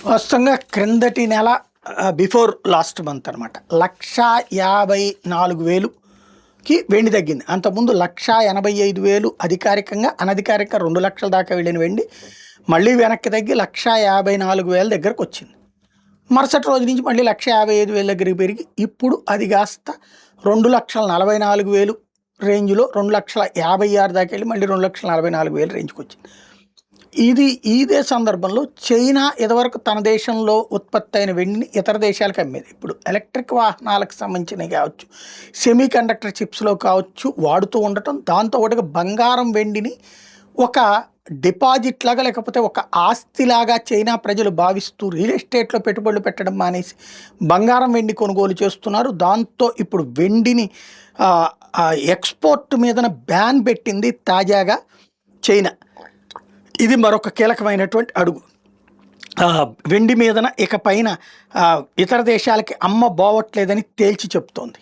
వాస్తవంగా క్రిందటి నెల బిఫోర్ లాస్ట్ మంత్ అనమాట 1,54,000కి వెండి తగ్గింది. అంతకుముందు 1,85,000 అధికారికంగా, అనధికారికంగా 2,00,000 దాకా వెళ్ళిన వెండి మళ్ళీ వెనక్కి తగ్గి 1,54,000 దగ్గరకు వచ్చింది. మరుసటి రోజు నుంచి మళ్ళీ 1,55,000 దగ్గరికి పెరిగి ఇప్పుడు అది కాస్త 2,44,000 రేంజ్లో 2,56,000 దాకా వెళ్ళి మళ్ళీ 2,44,000 రేంజ్కి వచ్చింది. ఇదే సందర్భంలో చైనా ఇదివరకు తన దేశంలో ఉత్పత్తి అయిన వెండిని ఇతర దేశాలకు అమ్మేది. ఇప్పుడు ఎలక్ట్రిక్ వాహనాలకు సంబంధించినవి కావచ్చు, సెమీ కండక్టర్ చిప్స్లో కావచ్చు వాడుతూ ఉండటం, దాంతో ఒకటిగా బంగారం వెండిని ఒక డిపాజిట్ లాగా లేకపోతే ఒక ఆస్తిలాగా చైనా ప్రజలు భావిస్తూ రియల్ ఎస్టేట్లో పెట్టుబడులు పెట్టడం మానేసి బంగారం వెండి కొనుగోలు చేస్తున్నారు. దాంతో ఇప్పుడు వెండిని ఎక్స్పోర్ట్ మీదన బ్యాన్ పెట్టింది తాజాగా చైనా. ఇది మరొక కీలకమైనటువంటి అడుగు. వెండి మీదన ఇక పైన ఇతర దేశాలకి అమ్మబోవట్లేదని తేల్చి చెప్తోంది.